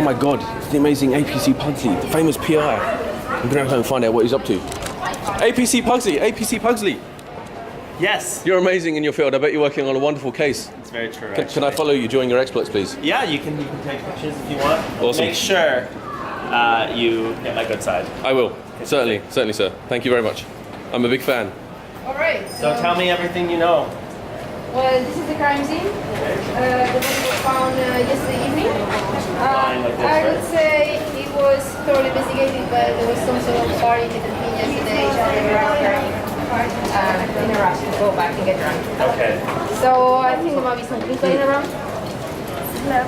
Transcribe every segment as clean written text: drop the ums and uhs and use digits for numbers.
my god, it's the amazing A.P.C. Pugsley, the famous PI. I'm gonna go and find out what he's up to. A.P.C. Pugsley, A.P.C. Pugsley. Yes. You're amazing in your field. I bet you're working on a wonderful case. It's very true. Can I follow you during your exploits, please? Yeah, you can take pictures if you want. Awesome. Make sure you get my good side. I will. Certainly, sir. Thank you very much. I'm a big fan. All right. So tell me everything you know. Well, this is the crime scene. The body was found yesterday evening. I would say it was thoroughly investigated, but there was some sort of party with the team yesterday. So they were out there in a rush to go back and get drunk. Okay. So I think there might be some clues lying around.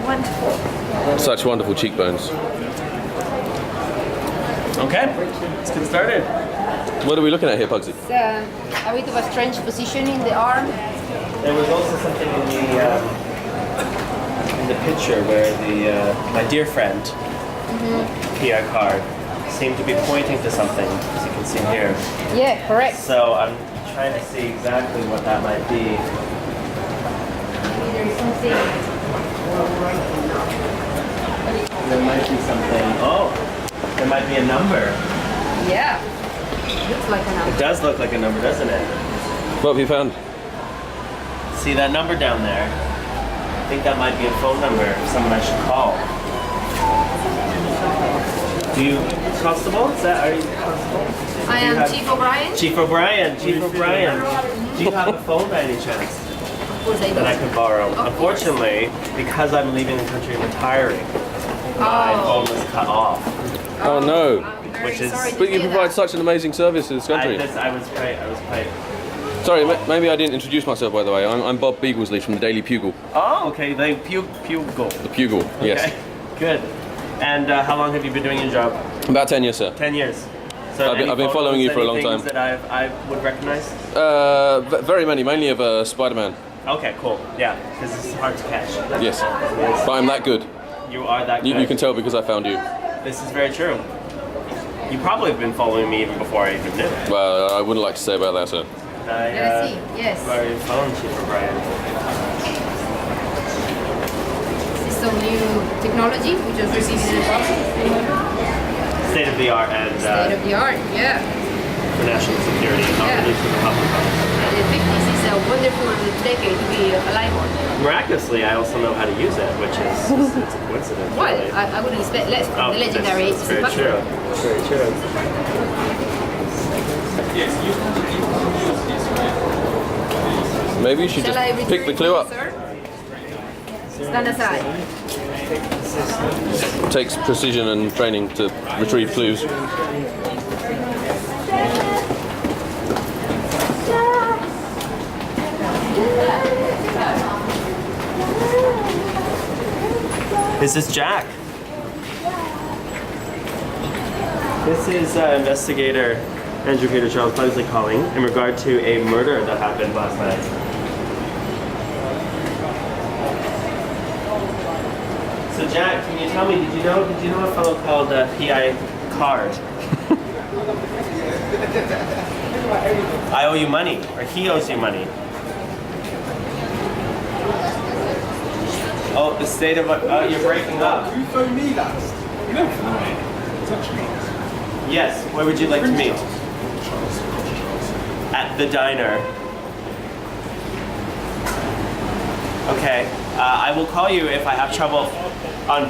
Wonderful. Such wonderful cheekbones. Okay, let's get started. What are we looking at here, Pugsley? It's a bit of a strange position in the arm. There was also something in the picture where my dear friend, PI card, seemed to be pointing to something, as you can see here. Yeah, correct. So I'm trying to see exactly what that might be. There is something. There might be something. Oh, there might be a number. Yeah. Looks like a It number. does look like a number, doesn't it? What have you found? See that number down there? I think that might be a phone number, someone I should call. Do you, Constable? Are you Constable? I am Chief O'Brien. Chief O'Brien, Chief O'Brien. Do you have a phone by any chance Of course I do. that I can borrow? Of Unfortunately, because I'm leaving the country and retiring, my phone was cut off. Oh no. I'm very Which is- sorry to But you hear provide that. such an amazing service to this country. I was quite. Sorry, maybe I didn't introduce myself, by the way. I'm Bob Pugsley from the Daily Pugle. Oh, okay. The Puggle. The Pugle, yes. Okay, good. And how long have you been doing your job? About 10 years, sir. 10 years. So I've been any following you photos, for a long any things time. that I would recognize? Very many, mainly of Spider-Man. Okay, cool. Yeah, because this is hard to catch. Yes. But I'm that good. You are that good. You can tell because I found you. This is very true. You probably have been following me even before I even knew. Well, I wouldn't like to say about that, sir. Let's see. Yes. Borrow your phone, Chief O'Brien. This is some new technology we just received in the box. State of the art and State of the art, yeah. for national security, not Yeah. released to the public. The 50s is a wonderful decade to be alive on. Miraculously, I also know how to use it, which is it's a coincidence. Well, really. I wouldn't expect less from Oh, the legendary that's very A.P.C. true. Very true. Maybe you should Shall I just pick the return clue to up. you, sir? Stand aside. It takes precision and training to retrieve clues. This is Jack. This is investigator Andrew Peter Charles Pugsley calling in regard to a murder that happened last night. So Jack, can you tell me, did you know a fellow called P.I. Card? I owe you money, or he owes you money. Oh, the state of you're breaking up. You phoned me last. You don't phone me. Touch me. Yes, where would you like to meet? At the diner. Okay, I will call you if I have trouble on.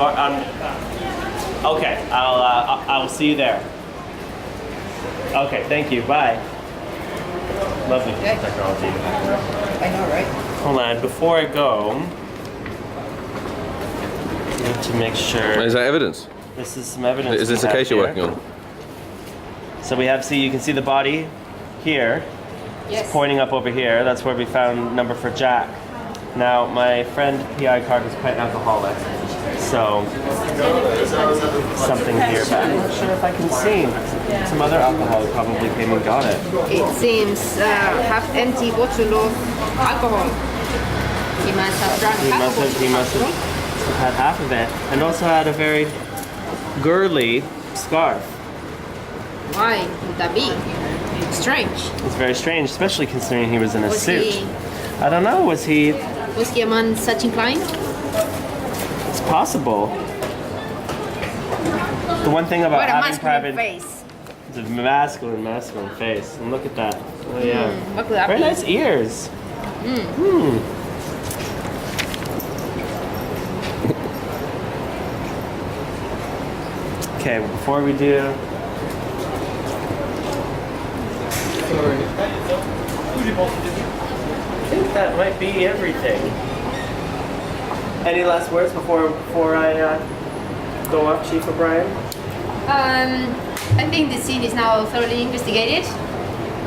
Okay, I'll see you there. Okay, thank you. Bye. Lovely piece of technology. I know, right? Hold on, before I go, I need to make sure. Is that evidence? This is some evidence. Is this we a have case you're here. working on? So we have, you can see the body here. Yes. It's pointing up over here. That's where we found number for Jack. Now, my friend P.I. Card is quite alcoholic, so something here, but I'm not sure if I can see. Some other alcohol probably came and got it. It seems half empty bottle of alcohol. He must have drunk He half must of have, he must have had half of it, and also had a very girly scarf. Why would that be? Strange. It's very strange, especially considering he was in a Was suit. he I don't know, was he? a man such inclined? It's possible. The one thing about What a having masculine private face. is a masculine face. And look at that. Oh yeah. Look at that. Very nice ears. Okay, well, before we do. I think that might be everything. Any last words before I go off, Chief O'Brien? I think the scene is now thoroughly investigated.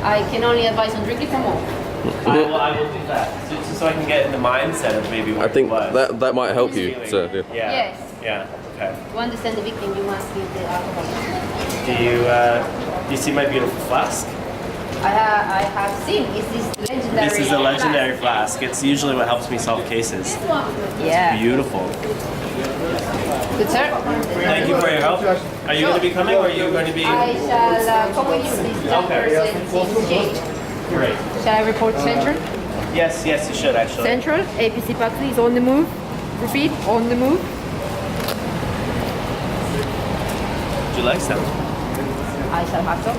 I can only advise on drinking some more. I will do that, so I can get in the mindset of maybe where I think he was. that might help you. Feeling. So, yeah. Yeah. Yes. Yeah. Okay. To understand the victim, you must give the alcohol. Do you see my beautiful flask? I have seen. Is this legendary? This is a legendary flask. It's usually what helps me solve cases. Yeah. Beautiful. Good, sir. Thank you for your help. Are you going to be coming, or are you going to be? I shall come with you. This young Okay. person is Jade. Great. Shall I report to Central? Yes, you should actually. Central, A.P.C. Pugsley is on the move. Repeat, on the move. Would you like some? I shall have some.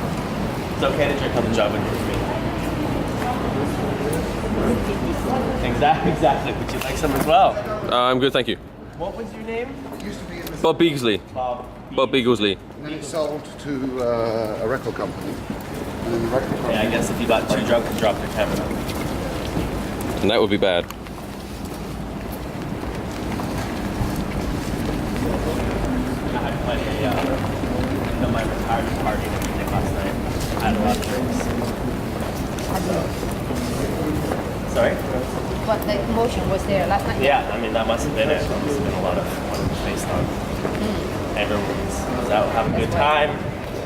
It's okay to drink on the job when you're with me. Exactly. Would you like some as well? I'm good, thank you. What was your name? It used to be in the Bob Pugsley. Bob. Bob Pugsley. and then it sold to a record company. And then the record company. Yeah, I guess if you got too drunk and dropped your camera. And that would be bad. I had plenty of my retirement party and everything last night. I had a lot of drinks. Sorry? But the commotion was there last night. Yeah, I mean, that must have been it. That must have been a lot of based on. Everyone was out having a good time.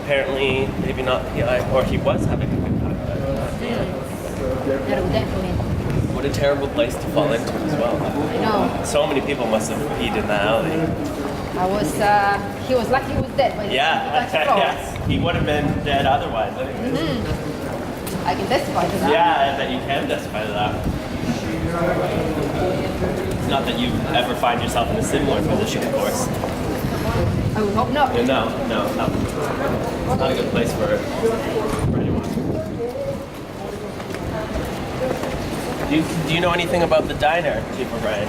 Apparently, maybe not PI, or he was having a good time. What a terrible place to fall into as well. I know. So many people must have peed in that alley. He was lucky he was dead. But Yeah, yes. He would have been dead otherwise. I can testify to that. Yeah, I bet you can testify to that. Not that you ever find yourself in a similar position, of course. I would hope not. No. It's not a good place for anyone. Do you know anything about the diner, Chief O'Brien?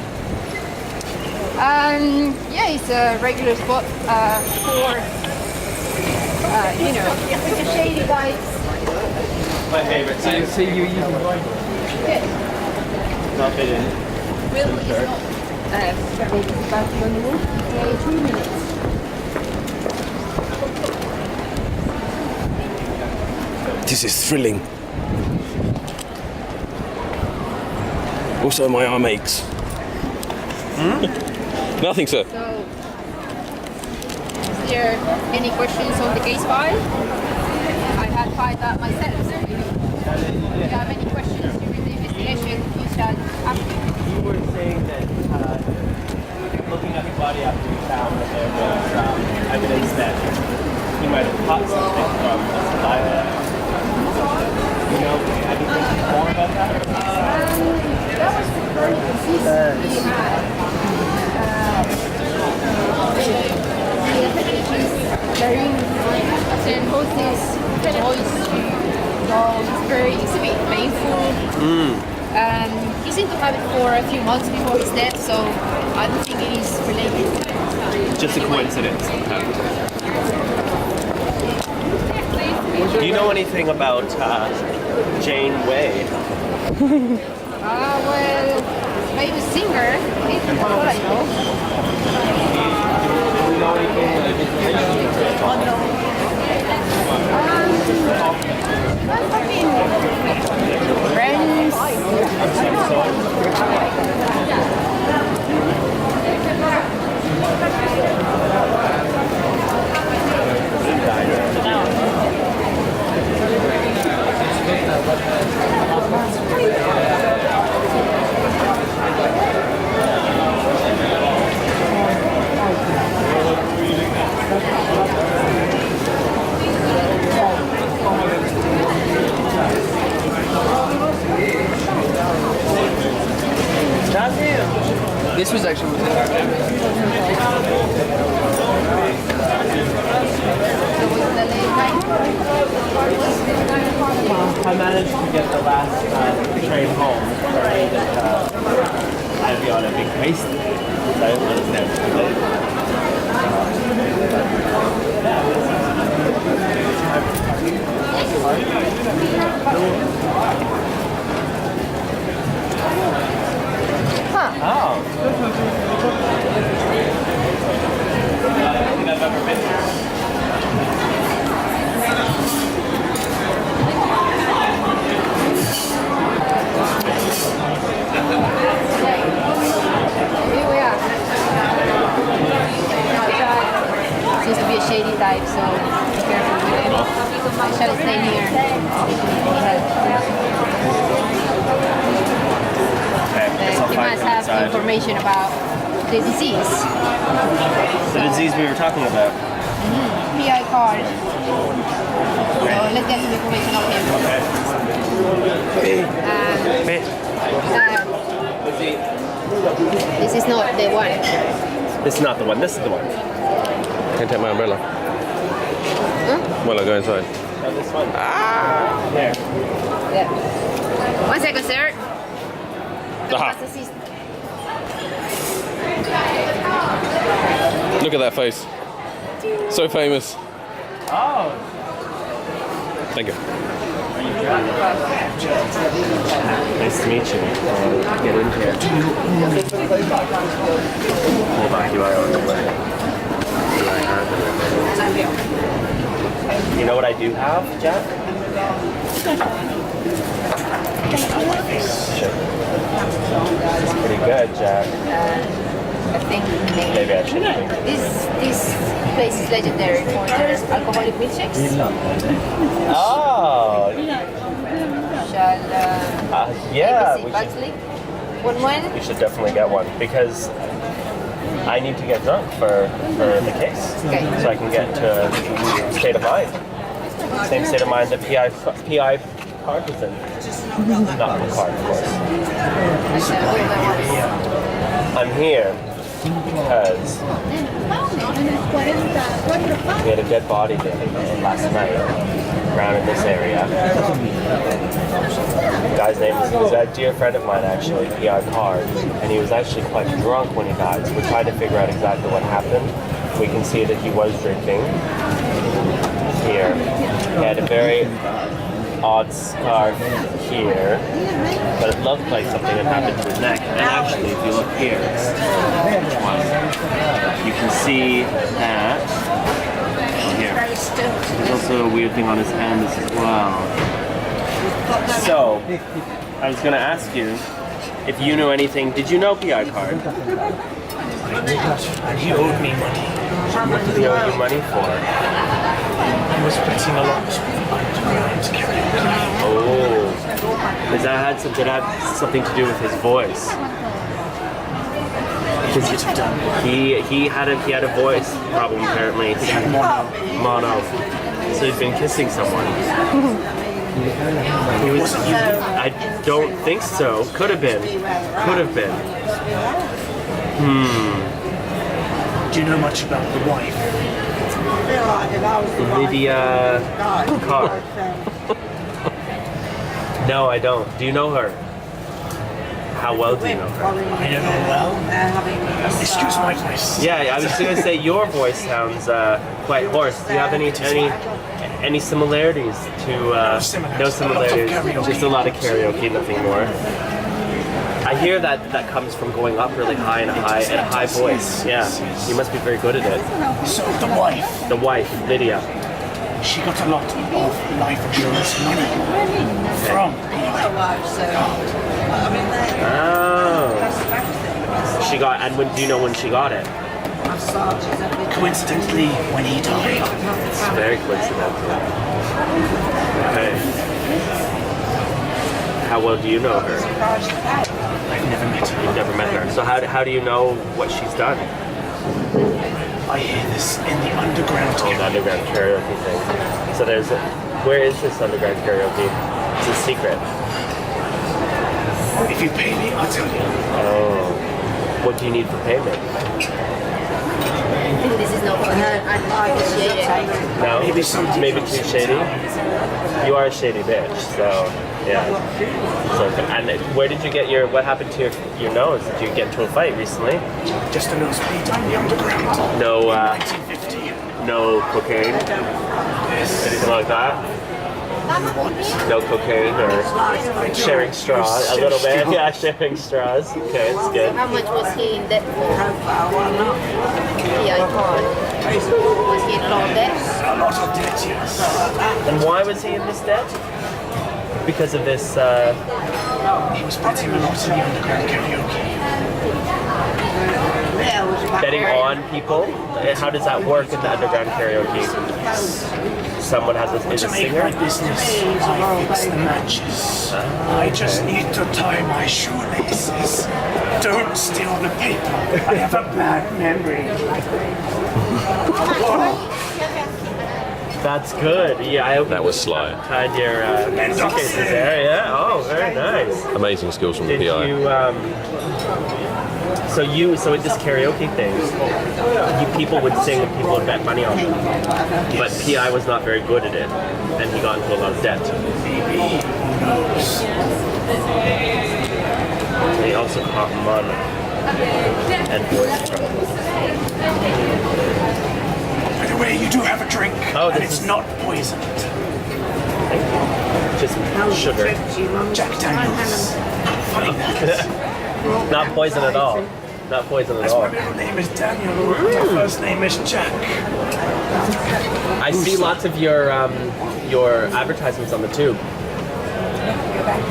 Yeah, it's a regular spot for, shady guys. My favorite site. See you using Not been in. Will is not back on the move. 2 minutes. This is thrilling. Also, my arm aches. Nothing, sir. So, is there any questions on the case file? I had filed that myself. So if you have any questions during the investigation, you shall ask me. You were saying that looking at the body after we found that there was evidence that he might have caught something from the saliva. You know anything more about that? That was the very consistent we had. And both his voice is very, it's a bit painful. He seemed to have it for a few months before his death, so I don't think it is related. Just a coincidence. Do you know anything about Jane Way? Well, famous singer, that's what I know. Do you know anything? I've been friends. This was actually I managed to get the last train home. Sorry that I'd be on a big race. I didn't understand. Huh. Oh. I don't think I've ever been here. Here we are. Seems to be a shady type, so be careful with him. I shall stay here. Okay, guess I'll He find must him have inside. information about the disease. The disease we were talking about. PI card. So let's get some information on him. This is not the one. This is not the one. This is the one. Can I take my umbrella? Well, I go inside. Oh, this one. There. Yeah. 1 second, sir. Aha. Look at that face. So famous. Oh. Thank you. Nice to meet you. Get in here. Hold on, you are on the way. You know what I do have, Jack? It's pretty good, Jack. I think Maybe I should drink. this place is legendary for their alcoholic milkshakes. Oh, Shall yeah. A.P.C. We should, Pugsley? One. we should definitely get one because I need to get drunk for the case, Okay. so I can get to state of mind. Same state of mind that PI card was in. Not the card, of course. I'm here because we had a dead body there last night around in this area. The guy's name is a dear friend of mine, actually, PI Card, and he was actually quite drunk when he died. So we're trying to figure out exactly what happened. We can see that he was drinking here. He had a very odd scarf here, but it looked like something had happened to his neck. And actually, if you look here, you can see that here. There's also a weird thing on his hands as well. So, I was going to ask you if you know anything. Did you know PI Card? And he owed me money. What did he owe you money for? He was betting a lot underground karaoke. Oh, did that have something to do with his voice? Could have done. He had a voice problem apparently. He had mono. So he'd been kissing someone. He was. I don't think so. Could have been. Could have been. Do you know much about the wife? Lydia Carr. No, I don't. Do you know her? How well do you know her? I don't know well. Excuse my voice. Yeah, I was going to say your voice sounds quite hoarse. Do you have any similarities to? No similarities. Just a lot of karaoke, nothing more. I hear that comes from going up really high in a high voice. Yeah, you must be very good at it. So the wife, The wife, Lydia. she got a lot of life insurance money from Oh. She got, and when do you know when she got it? coincidentally when he died. It's very coincidental. Okay. How well do you know her? I've never met her. You've never met her. So how do you know what she's done? I hear this in the underground. Oh, the underground karaoke thing. So where is this underground karaoke? It's a secret. If you pay me, I'll tell you. Oh. What do you need for payment? This is not for her. I appreciate it. No? Maybe something Maybe else. too shady? You are a shady bitch, so yeah. So, and where did you get what happened to your nose? Did you get into a fight recently? Just a nosebleed on the underground. No, 1950. no cocaine? Anything like that? No cocaine or sharing straws? A little bit, yeah, sharing straws. Okay, it's good. How much was he in debt for? Yeah, I thought. Was he in a lot of debt? A lot of debt, yes. And why was he in this debt? Because of this, He was betting a lot in the underground karaoke. betting on people. How does that work in the underground karaoke? Someone is a To make singer? my business, I fix the matches. I just need to tie my shoelaces. Don't steal the paper. I have a bad memory. That's good. Yeah, I That was sly. tied your suitcases there. Yeah. Oh, very nice. Amazing skills from the Did PI. you so at this karaoke thing, people would sing and people would bet money on them. But PI was not very good at it, and he got into a lot of debt. Maybe. Who knows? He also caught money and voice trouble. By the way, you do have a drink, Oh, and this it's is- not poisoned. Just sugar, Jack Daniels. Funny that. not poison at all. Not poison at That's all. my middle name is Daniel. My first name is Jack. I see lots of your advertisements on the tube.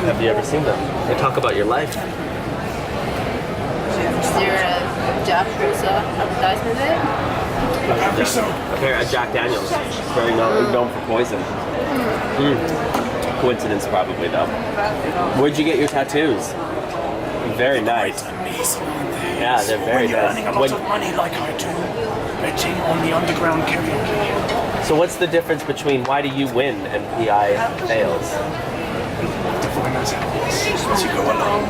Have you ever seen them? They talk about your life. Is there a job also advertisement there? So, Okay, Jack Daniels, very known for poison. Coincidence, probably though. Where'd you get your tattoos? Very nice. amazing, aren't they? Yeah, they're very when you're nice. earning a lot of money like I do, betting on the underground karaoke. So what's the difference between why do you win and PI fails? Find out as you go along.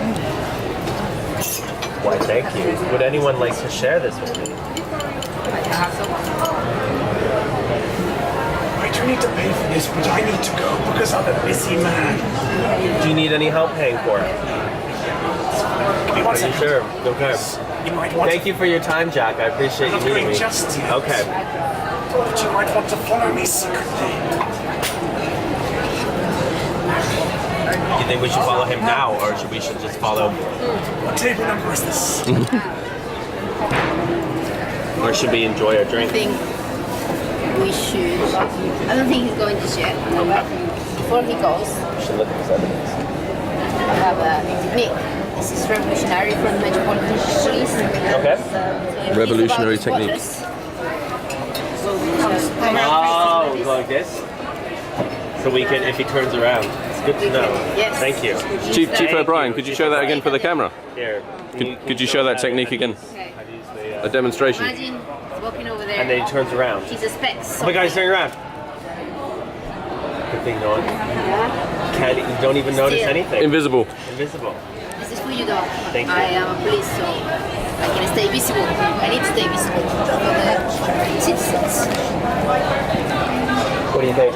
Why, thank you. Would anyone like to share this with me? I do need to pay for this, but I need to go because I'm a busy man. Do you need any help paying for it? Give me 1 Are you second. sure? Okay. You might want Thank you for your time, Jack. I appreciate you I'm not meeting going me. just yet. Okay. But you might want to follow me secretly. Do you think we should follow him now, or should we just follow, What table number is this? or should we enjoy our I drink? think we should. I don't think he's going to share. Before he goes, We should look at this evidence. I have a Nick. This is revolutionary from Metropolitan Industries. Okay. Revolutionary technique. Oh, we go like this? So we can, if he turns around. It's good to know. Yes. Thank you. Chief Thank O'Brien, you. could you show that again for the camera? Here. Could you show that technique again? Okay. A demonstration. Imagine he's walking over there. And then he turns around. He suspects. Oh my God, he's turning around. Good thing no one you don't even notice Still. anything. Invisible. Invisible. This is who you dog. Thank you. I am a police, so I can stay visible. I need to stay visible for the citizens. What do you think?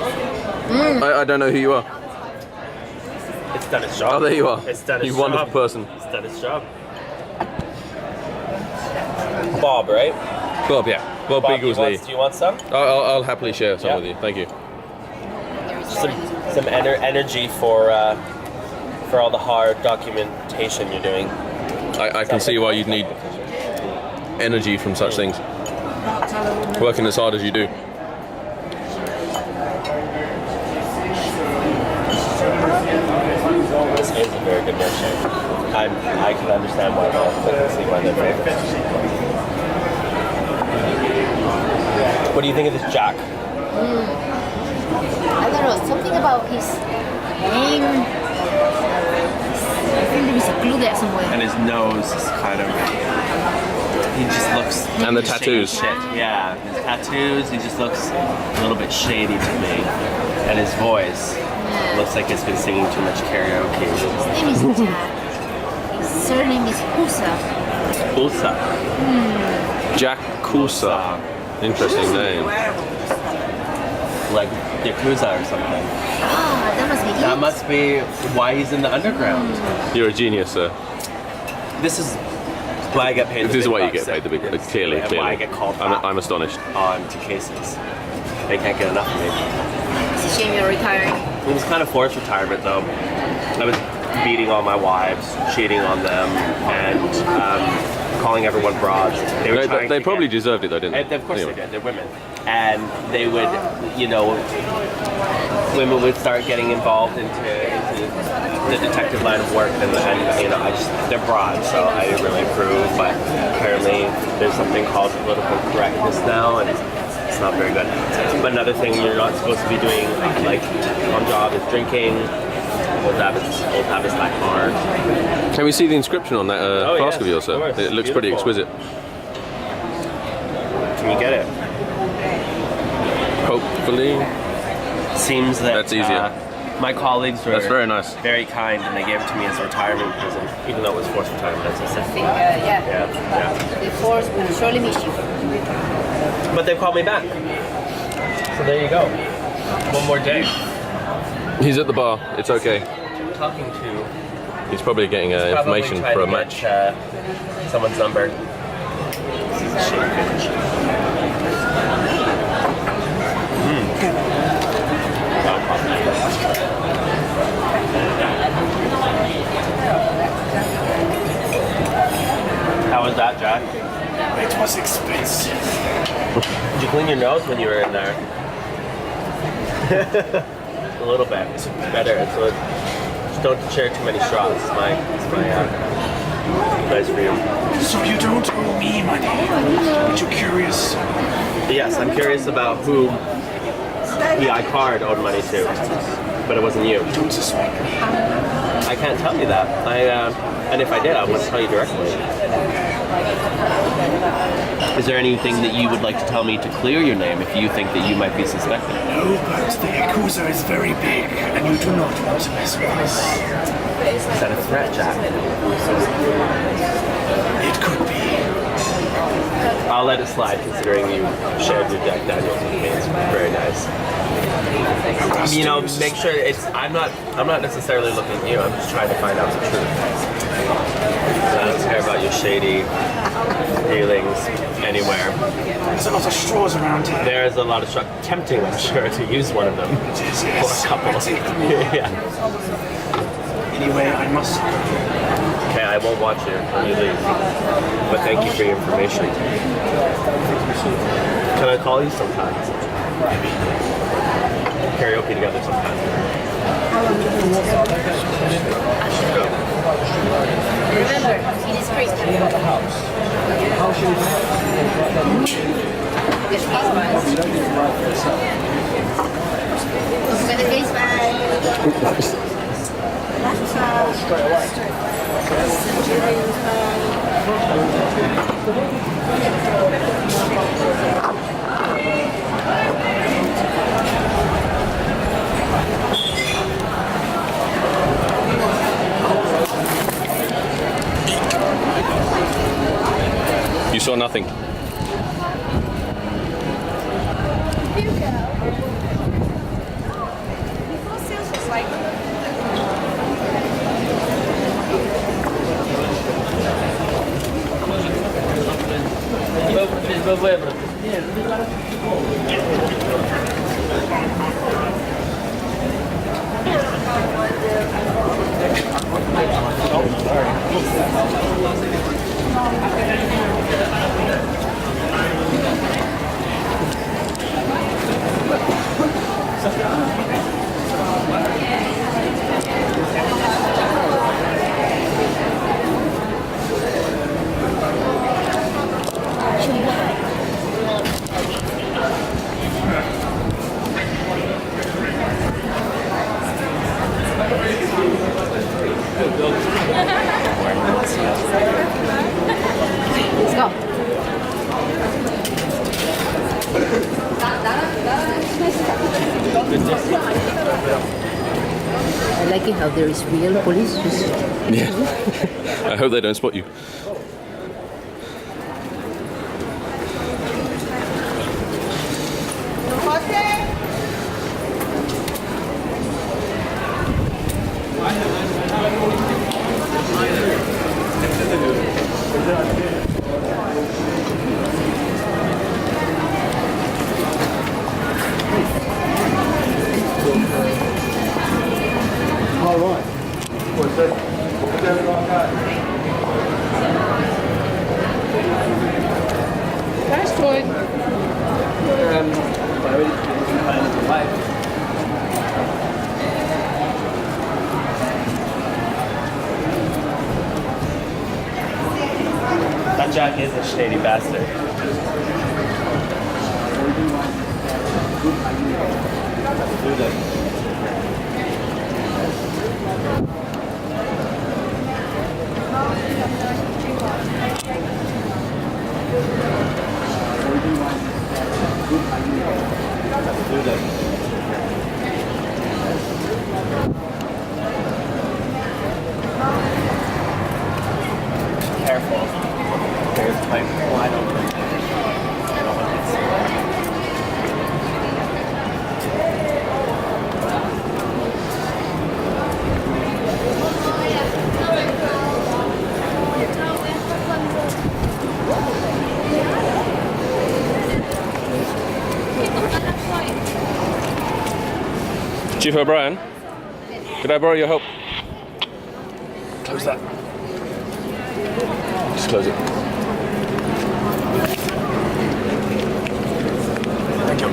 I don't know who you are. It's done its job. Oh, there you are. It's done its You job. wonderful person. It's done its job. Bob, right? Bob, yeah. Bob Bob, Pugsley. do you want some? I'll happily share some Yeah. with you. Thank you. Some energy for all the hard documentation you're doing. I can see why you'd need energy from such things. Working as hard as you do. This is a very good milkshake. I can understand why they're famous. What do you think of this Jack? I don't know, something about his name. I think there is a clue there somewhere. And his nose is kind of. He just looks. And the tattoos. Shit. Yeah, his tattoos. He just looks a little bit shady to me. And his voice looks like he's been singing too much karaoke. His name is Jack. His surname is Husa. Ulsa. Yakuza. Interesting name. Like Yakuza or something. Ah, that must be it. That must be why he's in the underground. You're a genius, sir. This is why I get paid. This is why you get paid the big. Clearly, and clearly. why I get called back I'm astonished. on 2 cases. They can't get enough of me. It's a shame you're retiring. It was kind of forced retirement though. I was beating all my wives, cheating on them, and calling everyone broads. They were trying They to probably get, deserved it though, didn't they? Of course Anyway. they did. They're women, and they would, you know, women would start getting involved into the detective line of work, and you know, they're broad, so I didn't really approve. But apparently, there's something called political correctness now, and it's not very good. But another thing you're not supposed to be doing, like on job, is drinking. Old habits die hard. Can we see the inscription on that flask yes, of yours, sir? of course. It looks pretty Beautiful. exquisite. Can you get it? Hopefully. Seems that That's easier. My colleagues were That's very nice. very kind, and they gave it to me as a retirement present, even though it was forced retirement, as I I said. think, yeah. Yeah. The force will surely miss you. But they've called me back. So there you go. One more day. He's at the bar. It's okay. Talking to He's probably getting information for a match. Someone's number. How was that, Jack? It was expensive. Did you clean your nose when you were in there? A little bit. It's better. So just don't share too many straws. It's my advice for you. So you don't owe me money. Aren't you curious? Yes, I'm curious about who the iCard owed money to, but it wasn't you. Don't suspect me. I can't tell you that. And if I did, I wouldn't tell you directly. Is there anything that you would like to tell me to clear your name if you think that you might be suspected? No, but the Yakuza is very big, and you do not want to mess with us. Is that a threat, Jack? It could be. I'll let it slide, considering you shared your Jack Daniels with me. It's very nice. You know, make sure it's. I'm not necessarily looking at you. I'm just trying to find out the truth. I don't care about your shady dealings anywhere. There's a lot of straws around here. There's a lot of tempting, I'm sure, to use one of them. Yes, Or a couple. I take them all. Yeah. Anyway, I must. Okay, I won't watch you when you leave. But thank you for your information. Can I call you sometime? Karaoke together sometime. Remember, it is free. Get the case back. You saw nothing. Let's go. I like it how there is real police. Yeah. I hope they don't spot you. right. What's that? Nice toy. That Jack is a shady bastard. Do this. Do this. Careful. There's like wide open. I don't want to see. Chief O'Brien, could I borrow your help? Close that. Just close it. Thank you.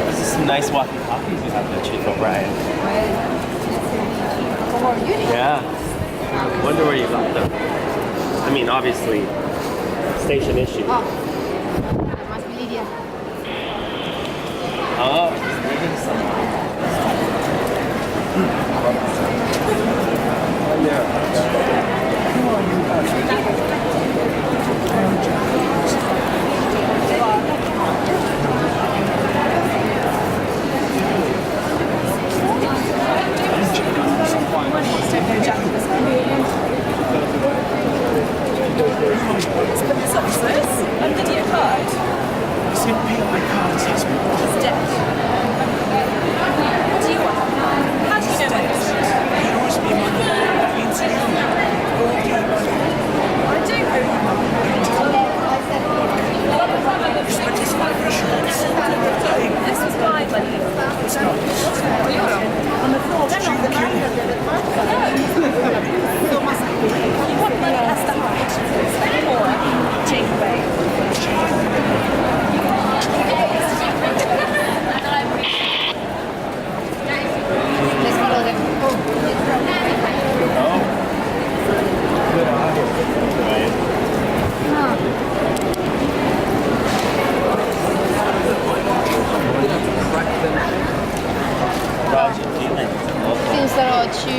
This is some nice walkie-talkies you have there, Chief O'Brien. Yeah. I wonder where you got them. I mean, obviously, station issue. Oh, must be Lydia. Oh, she's leaving someone. And video card. It's in PI cards, it's It's dead. What do you want? How do you know it? He owes me money. That means you. I do owe you money. You spent his life insurance. This was my money. It's not. On the floor, did you kill him? You want money, that's the right. Or take away. Let's follow them. Finns det då to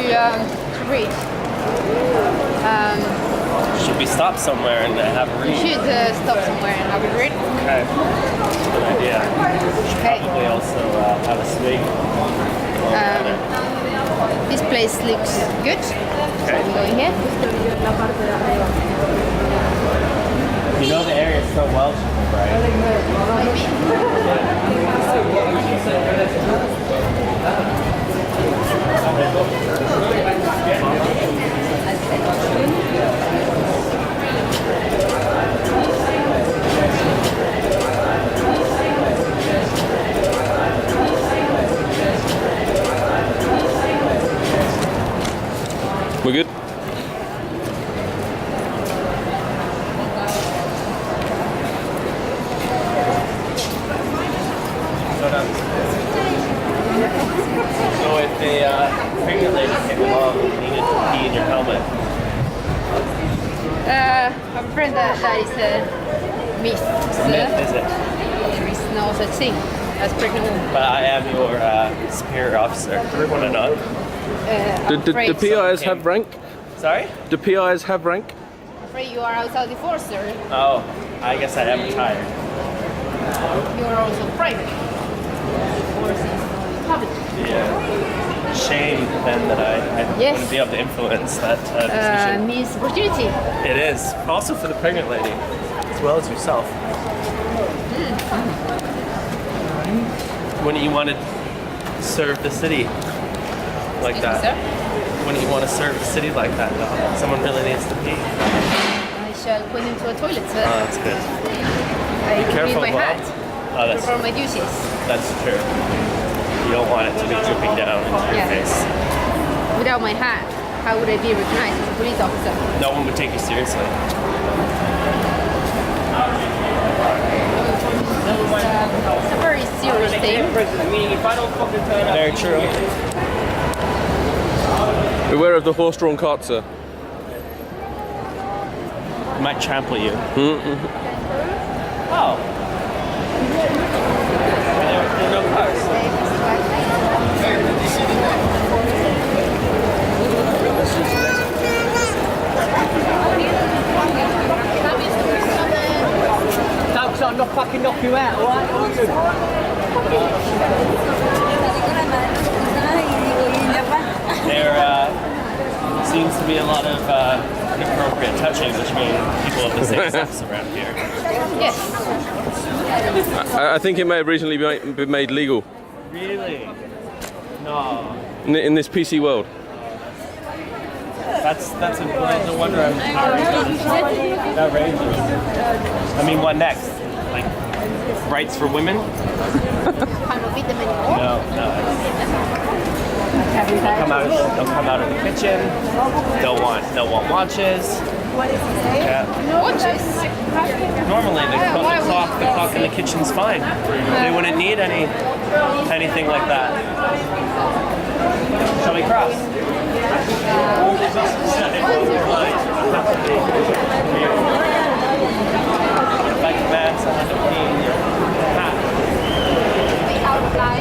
read? Should we stop somewhere and have a You read? should stop somewhere and have a read. Okay. Good idea. Okay. Probably also have a swig. This place looks good. Okay. I'm going here. You know the area so well, right? We're good? So if a pregnant lady came along and needed to pee in your helmet, I have a friend that is a myth. myth is it? There is no such thing as pregnant woman. But I am your superior officer. Want to know? Do Afraid PIs have rank? Sorry? Do PIs have rank? I'm afraid you are outside the force, sir. Oh, I guess I am retired. You are also private. The force is public. Yeah. Shame then that I Yes. wouldn't be able to influence that decision. Means opportunity. It is. Also for the pregnant lady, as well as yourself. Wouldn't you want to serve the city like that? Sir? Wouldn't you want to serve the city like that, though? Someone really needs to pee. I shall go into a toilet, sir. Oh, that's good. I Careful, need my Bob. hat Oh, that's for my duties. That's true. You don't want it to be dripping down into your Yeah. face. Without my hat, how would I be recognized as a police officer? No one would take you seriously. It's a very serious thing. Very true. Beware of the horse-drawn cart, sir. Might trample you. Oh. There are no cars. Dogs, I'm not fucking knock you out, alright? There seems to be a lot of inappropriate touching between people of the same sex around here. Yes. I think it may have recently been made legal Really? No. in this PC world. That's a no wonder I'm outrageous. I mean, what next? Like rights for women? Can't beat them anymore. No. They'll come out of the kitchen. They'll want watches. Yeah. Watches? Normally the clock in the kitchen's fine. They wouldn't need anything like that. Shall we cross? If I command someone to clean your hat. How to fly.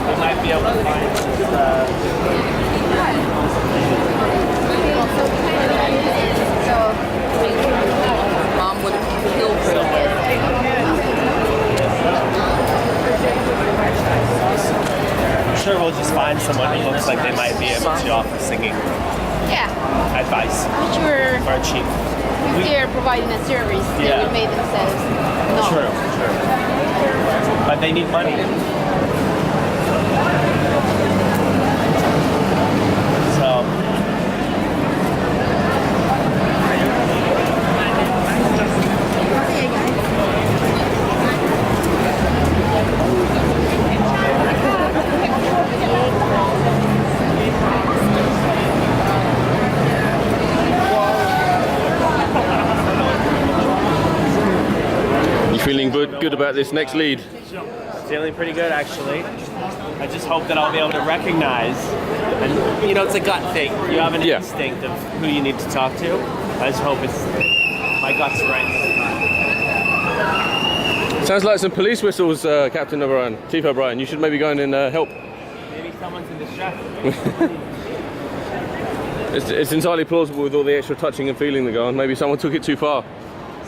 We might be able to find Mom would kill for I'm sure we'll just find someone who looks like they might be able to offer singing Yeah. advice Sure. for cheap. If they're providing a service, they Yeah. would make themselves known. True. But they need money. So You feeling good about this next lead? feeling pretty good actually. I just hope that I'll be able to recognize, and you know, it's a gut thing. You have an Yeah. instinct of who you need to talk to. I just hope my gut's right. Sounds like some police whistles, Captain O'Brien, Chief O'Brien. You should maybe go in and help. Maybe someone's in distress. It's entirely plausible with all the extra touching and feeling that go on. Maybe someone took it too far.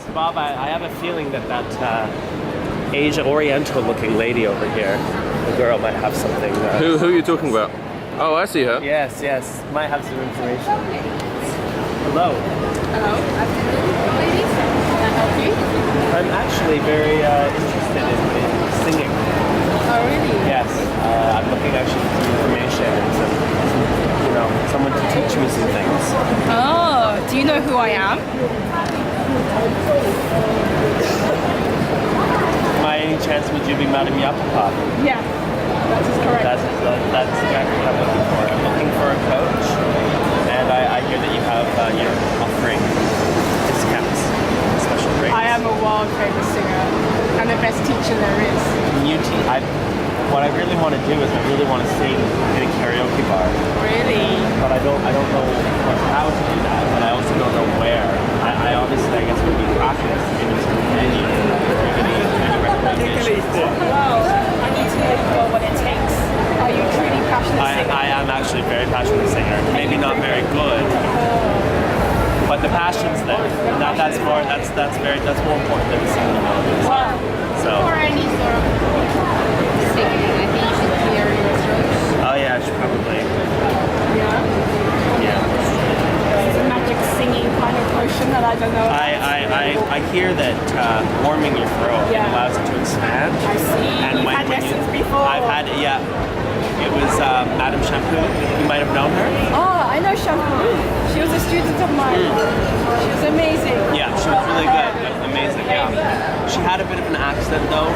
So Bob, I have a feeling that Asia Oriental looking lady over here, the girl, might have something. Who are you talking about? Oh, I see her. Yes, might have some information. Hello. Hello. Afternoon, ladies. Can I help you? I'm actually very interested in singing. Oh, really? Yes, I'm looking actually for some information and someone to teach me some things. Oh, do you know who I am? By any chance, would you be Madame Yapapa? Yeah, that is correct. That's exactly what I'm looking for. I'm looking for a coach, and I hear that you're offering discounts, special rates. I am a world famous singer and the best teacher there is. What I really want to do is I really want to sing in a karaoke bar. Really? But I don't know how to do that, and I also don't know where. I obviously, I guess, would be practice in a certain venue. Any recommendations? Well, I need to know what it takes. Are you truly passionate singer? I am actually a very passionate singer. Maybe not very good, but the passion's there. And that's more important than singing. So. Or any sort of singing. I think you should clear your throat. Oh yeah, I should probably. Yeah. Yeah. It's a magic singing kind of lotion that I don't know about. I hear that warming your throat Yeah. allows it to expand. I see. You've had lessons before? I've had it, yeah. It was Madame Shampoo. You might have known her. Oh, I know Shampoo. She was a student of mine. She was amazing. Yeah, she was really good. Amazing, yeah. She had a bit of an accent though,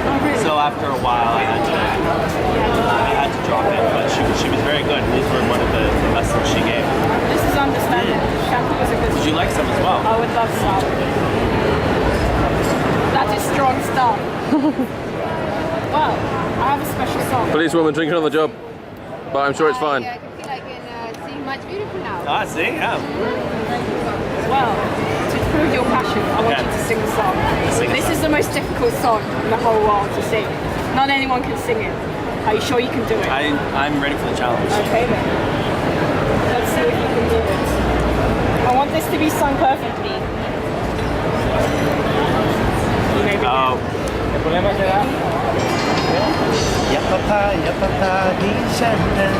so after a while I had to drop it. But she was very good. These were one of the lessons she gave. This is understandable. Shampoo was a good. Did you like some as well? I would love some. That is strong stuff. Well, I have a special song. Policewoman drinking on the job, but I'm sure it's fine. I can feel I can see much beautiful now. Ah, see, yeah. Well, to prove your passion, I want you to sing the song. This is the most difficult song in the whole world to sing. Not anyone can sing it. Are you sure you can do it? I'm ready for the challenge. Okay then. Let's see if you can do it. I want this to be sung perfectly. You may begin. Yapapa, ni shanten,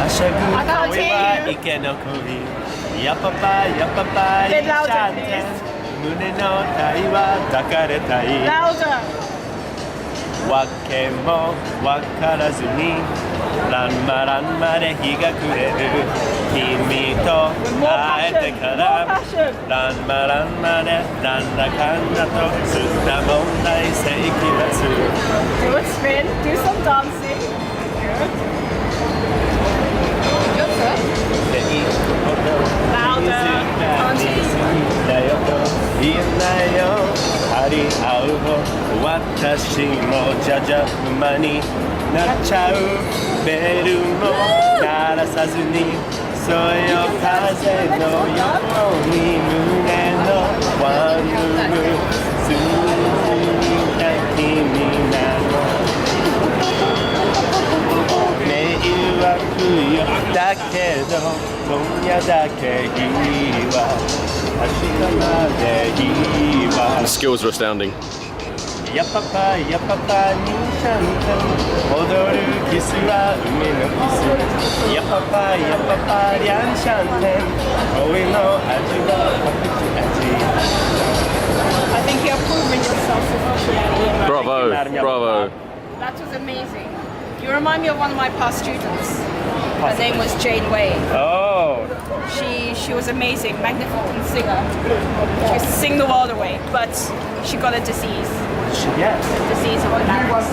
ashagu I can't hear you. ike no kuri. Yapapa, Bit ni louder, shanten, please. mune no tai wa dakaretai. Louder. Wake mo wakarazu ni, ranma de higa kureru. Kimi to aete kara, ranma de randa kanda to sutta mondai seikiratsu. Do a spin. Do some dancing. Good. Good, sir. Louder. Can't hear you. 張り合うほ私もじゃじゃ馬になっちゃうベルも鳴らさずにそよ風のように胸のワンルーム過ぎた君なの迷惑よだけど今夜だけいいわ The skills are astounding. Yapapa, ni shanten, odoru kisu wa umi no kisu. Yapapa, rian shanten, oi no aji wa kakuchi aji. I think you're proving yourself sufficiently. Bravo, bravo. That was amazing. You remind me of one of my past students. Her name was Jane Way. Oh. She was amazing, magnificent singer. She used to sing the world away, but she got a disease. Yes. A disease of the larynx.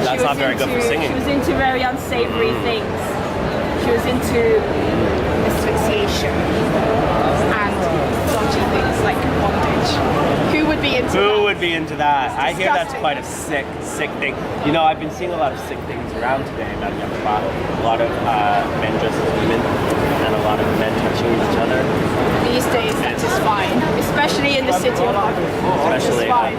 That's not very good for singing. She was into very unsavory things. She was into asphyxiation and dodgy things like bondage. Who would be into that? Who would be into that? It's I hear that's disgusting. quite a sick thing. You know, I've been seeing a lot of sick things around today about Yapapa. A lot of men dressed as women and a lot of men touching each other. These days, that is fine, especially in the city of London. Especially, fine.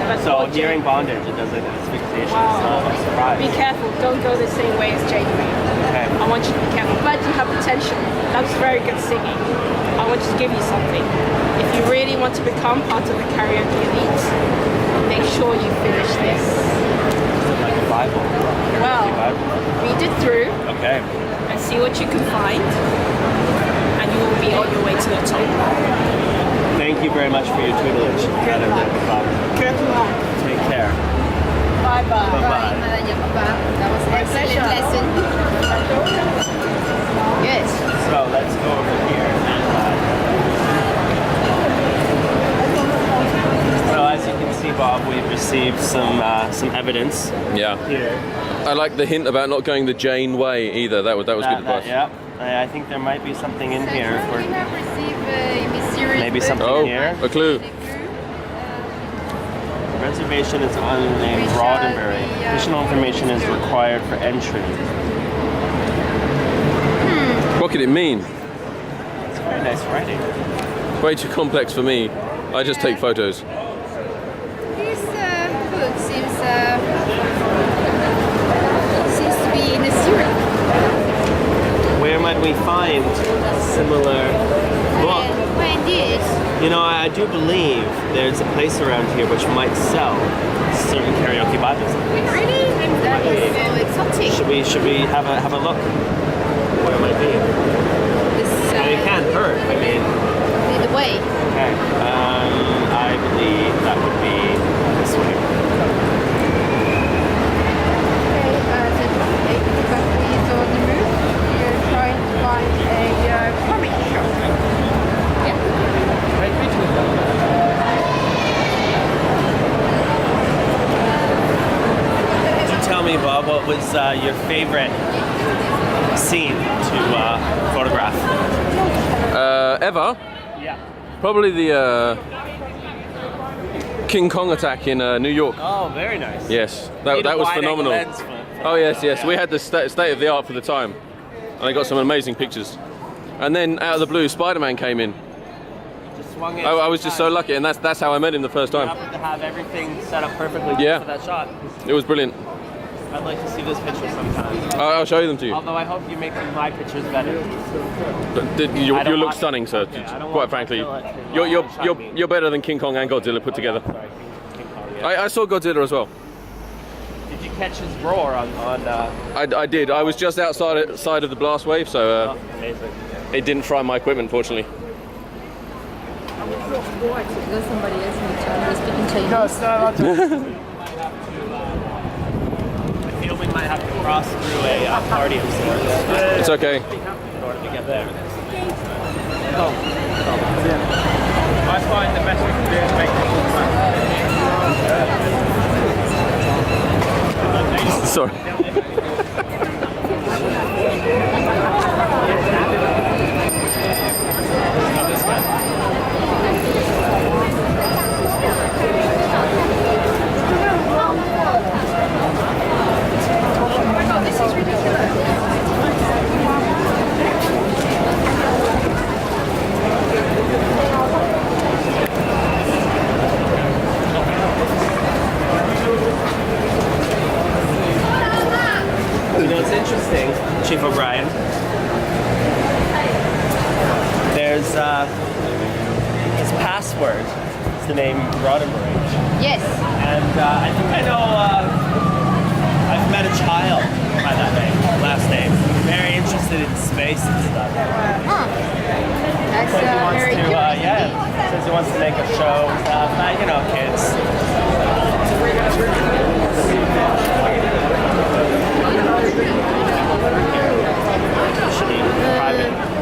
But So for hearing Jane- bondage, it does it asphyxiation. Wow. It's not a surprise. Be careful. Don't go the same way as Jane Way. Okay. I want you to be careful. But you have potential. That's very good singing. I want to give you something. If you really want to become part of the karaoke elite, make sure you finish this. Like the Bible. Well, Bible. read it through Okay. and see what you can find, and you will be on your way to the top. Thank you very much for your tutelage. Good luck. Good luck. Take care. Bye bye. Bye-bye. That was an excellent lesson. Good. So let's go over here. So as you can see, Bob, we've received some evidence Yeah. here. I like the hint about not going the Jane way either. That was good advice. Yeah. I think there might be something in here. We have received a mysterious Maybe something Oh, here. a clue. Reservation is unnamed Roddenberry. Additional information is required for entry. What could it mean? It's very nice writing. Way too complex for me. I just take photos. This book seems to be in a Syrup. Where might we find similar book? When did? You know, I do believe there's a place around here which might sell certain karaoke Bibles. Really? That is so exotic. Should we have a look? Where it might be? This, I mean, it can't hurt. I mean, the way. okay. is your favorite scene to photograph? Ever? Yeah. Probably the King Kong attack in New York. Oh, very nice. Yes, that was phenomenal. Oh yes, yes. We had the state of the art for the time, and I got some amazing pictures. And then out of the blue, Spider-Man came in. Just swung it. I was just so lucky, and that's how I met him the first You time. happened to have everything set up perfectly Yeah. for that shot. It was brilliant. I'd like to see this picture sometime. I'll show you them to you. Although I hope you make my pictures better. You I don't look want- stunning, sir. Okay, I don't Quite want frankly, Godzilla to outshine me. you're better than King Kong and Godzilla put together. Sorry, King Kong, yeah. I saw Godzilla as well. Did you catch his roar on I did. I was just outside side of the blast wave, so amazing. it didn't fry my equipment, fortunately. There's somebody else in the chat speaking Chinese. No, it's not allowed to. I feel we might have to cross through a party of sorts It's okay. in order to get there. I find the best thing to do is make Sorry. This is ridiculous. You know, it's interesting, Chief O'Brien. There's his password. It's the name Roddenberry. Yes. And I think I know, I've met a child by that name, last name. Very interested in space and stuff. That's Says he wants very to, curious. says he wants to make a show and stuff. You know, kids. Should be private.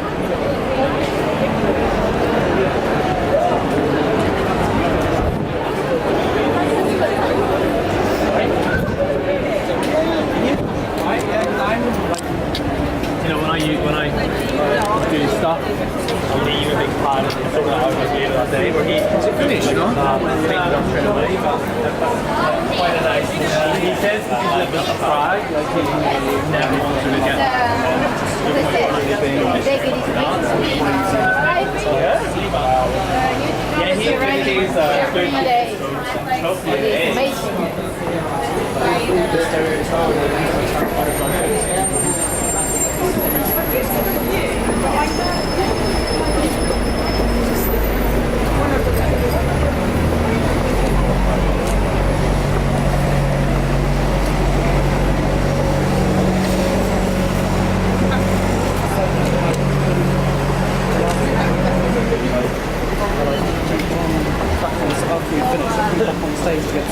You know, when I do stuff, I'll get you a big pot of this. I was doing that day where he finish, no? quite a nice. He says he's a bit surprised, like he never wants to get. Yeah, he thinks he's totally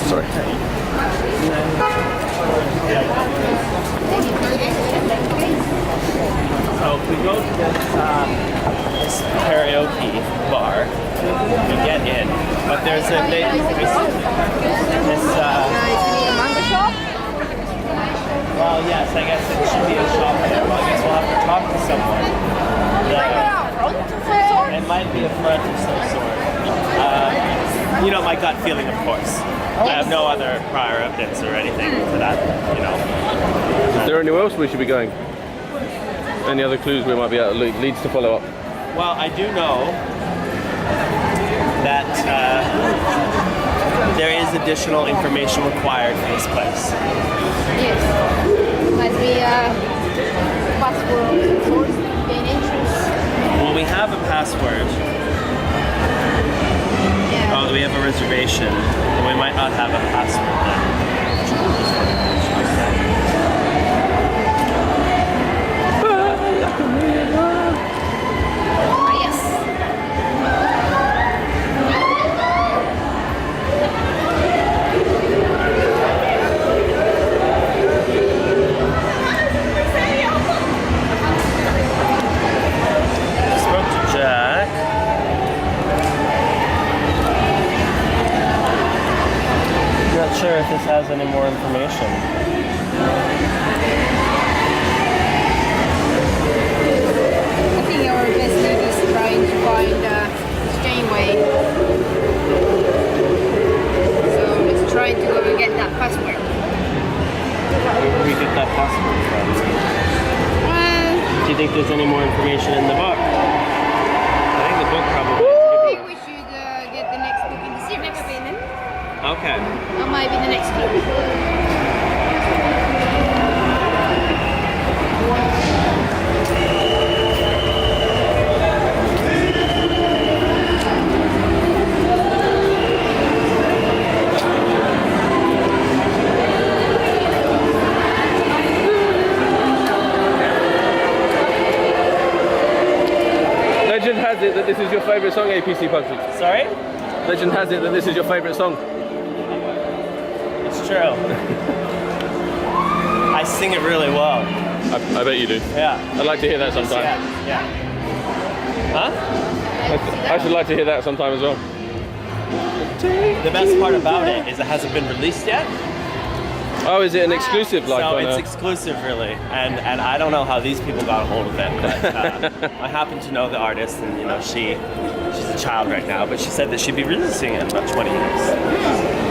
Sorry. So if we go to this karaoke bar, we get in, but there's a Manga shop? well, yes, I guess it should be a shop there, but I guess we'll have to talk to someone. It might be a front of some sort. You know, my gut feeling, of course. I have no other prior evidence or anything to that, you know. Is there anywhere else we should be going? Any other clues we might be at leads to follow up? Well, I do know that there is additional information required for this place. Yes. Must be passport source, gain entrance. Well, we have a password. Yeah. Oh, we have a reservation. We might not have a password Yes. Spoke to Jack. Not sure if this has any more information. in the book. I think the book probably. I think we should get the next book in the series. Never been in. Okay. Or maybe the next clue. Legend has it that this is your favourite song, A.P.C. Pugsley. Sorry? Legend has it that this is your favourite song. It's true. I sing it really well. I bet you do. Yeah. I'd like to hear that sometime. Yeah. Huh? I should like to hear that sometime as well. The best part about it is it hasn't been released yet. Oh, is it an exclusive? Like So on it's a... exclusive, really, and I don't know how these people got a hold of it, but I happen to know the artist, and you know she's a child right now, but she said that she'd be releasing it in about 20 years,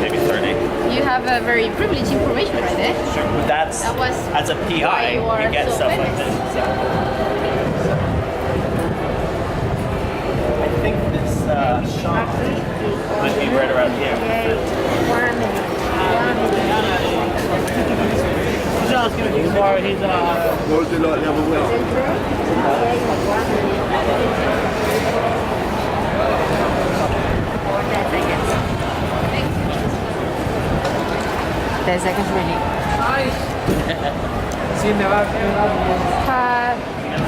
maybe 30. You have a very privileged information right there. Sure. But that's That was as a why PI, you are you get so stuff like famous. this. So. I think this shop might be right around here. What was it like the other week? Ten seconds really.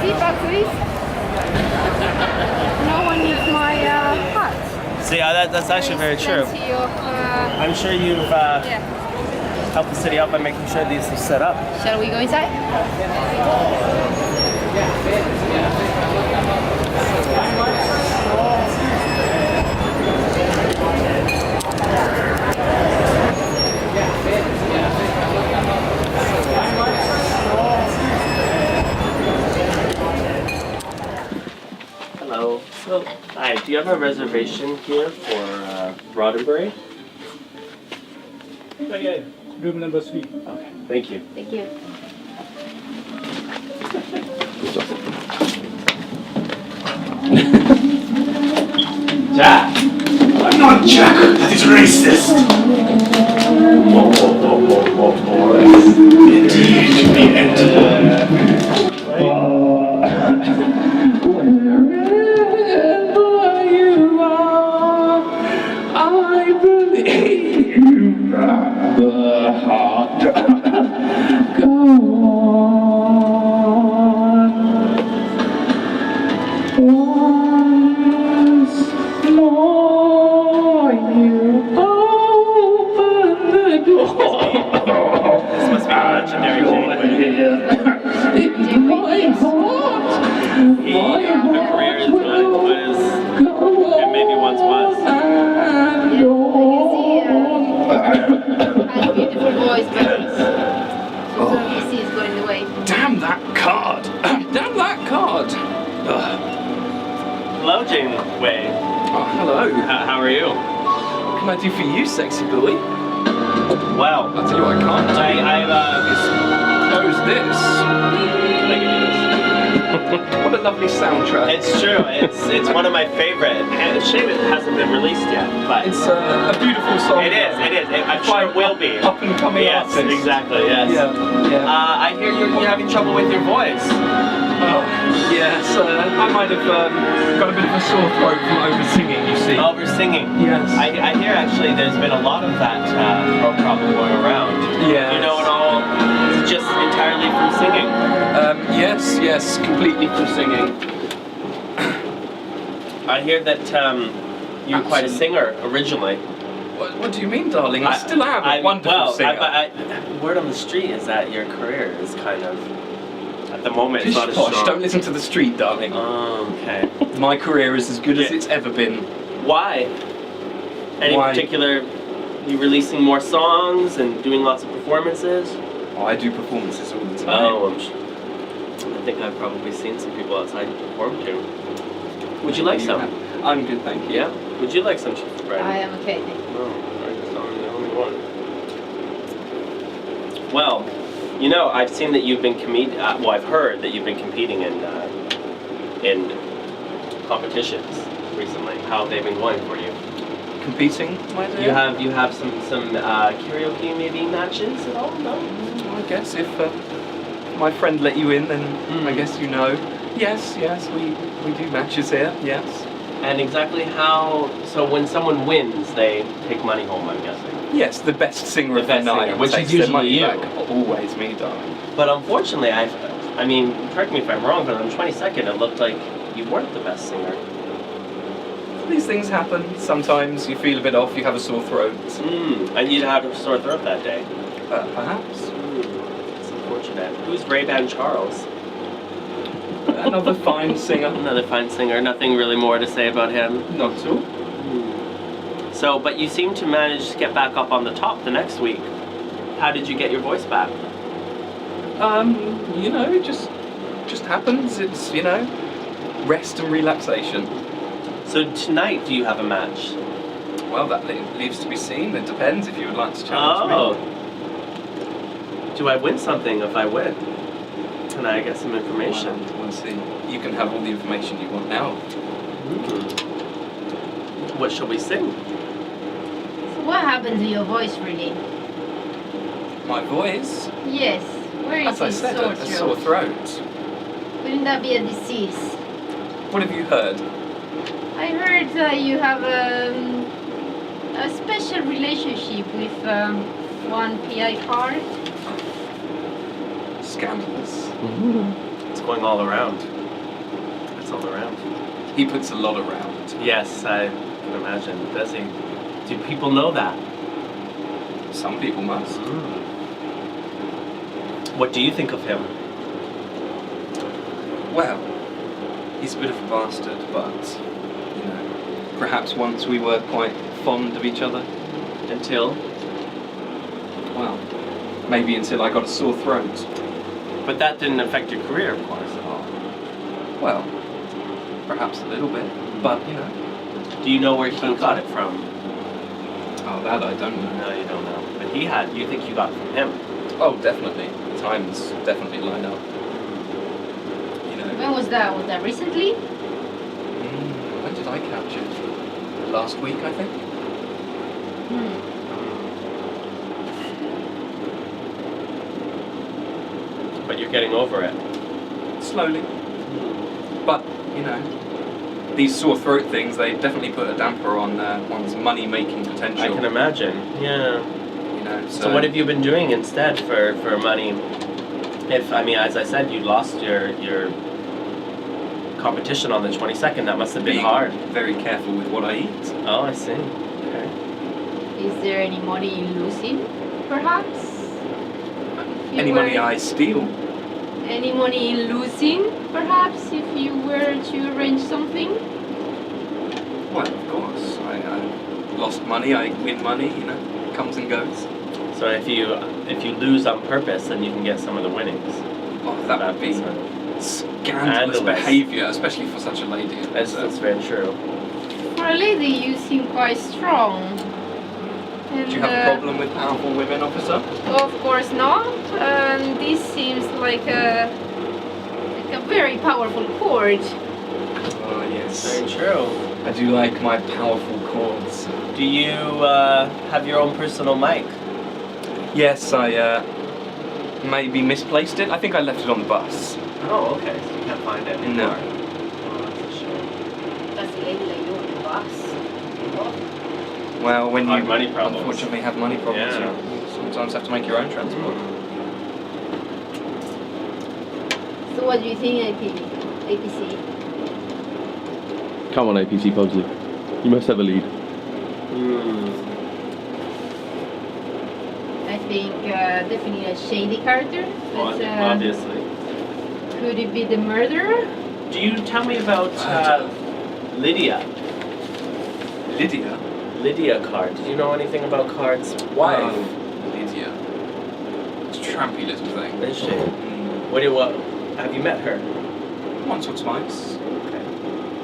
Feedback, please. No one needs my hat. See, that's actually very true. Plenty of, I'm sure you've yeah. helped the city out by making sure these are set up. Shall we go inside? Hello. So, hi. Do you have a reservation here for Roddenberry? Yeah, room number 3. Okay. Thank you. Thank you. Jack. I'm not Jack, that is racist. Indeed, the entity. Wherever you are, I believe the heart. Go on. Once more, you open the door. This must be a legendary In my heart, Her career is really what is, and maybe once was. Has a beautiful voice, but A.P.C is going the way. Damn that card! Damn that card! Hello, Janeway. Oh, hello. How are you? What can I do for you, sexy boy? Well, I'll tell you what I can't do. Close this. Can I give you this? What a lovely soundtrack. It's true. It's one of my favorite. And it's a shame it hasn't been released yet, but It's a beautiful song. it is. I'm sure it will be. Up and coming Yes, artist. exactly. Yes. Yeah. I hear you're having trouble with your voice. Oh, yes. I might have got a bit of a sore throat from over singing, you see. Over singing. Yes. I hear actually there's been a lot of that throat problem going around. Yes. You know it all just entirely from singing. Yes, completely from singing. I hear that you're quite a singer originally. What do you mean, darling? I still am a wonderful singer. Word on the street is that your career is kind of, at the moment, it's not as Posh, strong. don't listen to the street, darling. Oh, okay. My career is as good as it's ever been. Why? Any Why? particular, you releasing more songs and doing lots of performances? Oh, I do performances all the time. Oh, I think I've probably seen some people outside perform too. Would you like some? I'm good, thank you. Yeah? Would you like some, Brandon? I am okay. No, Brandon's not the only one. Well, you know, I've seen that you've been I've heard that you've been competing in in competitions recently? How have they been going for you? Competing, my dear? You have some karaoke maybe matches at all? No? I guess if my friend let you in, then I guess you know. Yes, we do matches here, yes. And exactly how, so when someone wins, they take money home, I'm guessing. Yes, the best singer of the best night, singer, which takes is their money usually you. back. Always me, darling. But unfortunately, I mean, correct me if I'm wrong, but on the 22nd, it looked like you weren't the best singer. These things happen. Sometimes you feel a bit off, you have a sore throat. And you'd have a sore throat that day. Perhaps. It's unfortunate. Who's Ray-Ban Charles? Another fine singer. Another fine singer. Nothing really more to say about him. Not at all. So, but you seem to manage to get back up on the top the next week. How did you get your voice back? You know, it just happens. It's, you know, rest and relaxation. So tonight, do you have a match? Well, that leaves to be seen. It depends if you would like to challenge me. Do I win something if I win? Can I get some information? Well, we'll see. You can have all the information you want now. What shall we sing? So what happened to your voice, really? My voice? Yes. Where is As I his said, sore a sore throat? throat. Wouldn't that be a disease? What have you heard? I heard that you have a special relationship with one PI card. Scandalous. It's going all around. It's all around. He puts a lot around. Yes, I can imagine. Does he? Do people know that? Some people must. What do you think of him? Well, he's a bit of a bastard, but, you know, perhaps once we were quite fond of each other. Until? Well, maybe until I got a sore throat. But that didn't affect your career, of course, at all. Well, perhaps a little bit, but, you know. Do you know where he got it from? Oh, that I don't know. No, you don't know. But you think you got it from him? Oh, definitely. The times definitely line up. You know. When was that? Was that recently? When did I catch it? Last week, I think. But you're getting over it. Slowly. But, you know, these sore throat things, they definitely put a damper on one's money-making potential. I can imagine, yeah. You know, so what have you been doing instead for money? If, I mean, as I said, you lost your competition on the 22nd, that must have been hard. Very careful with what I eat. Oh, I see. Okay. Is there any money you losing, perhaps? Any money I steal? Any money in losing, perhaps, if you were to arrange something? Well, of course. I lost money, I win money, you know, it comes and goes. So if you lose on purpose, then you can get some of the winnings. Oh, that would be scandalous behaviour, especially for such a lady. That's very true. For a lady, you seem quite strong. And, do you have a problem with powerful women, officer? Of course not. This seems like a very powerful cord. Oh, yes. Very true. I do like my powerful cords. Do you have your own personal mic? Yes, I maybe misplaced it. I think I left it on the bus. Oh, okay. So you can't find it anymore. No. Oh, that's a shame. That's a lady like you on the bus. Well, when you money problems. unfortunately have money problems, you sometimes have to make your own transport. So what do you think, A.P.C? Come on, A.P.C. Pugsley. You must have a lead. I think definitely a shady character. But, obviously. Could it be the murderer? Do you tell me about Lydia? Lydia? Lydia card. Did you know anything about cards? Why? Lydia. It's a trampy little thing. Is she? What? Have you met her? Once or twice. Okay.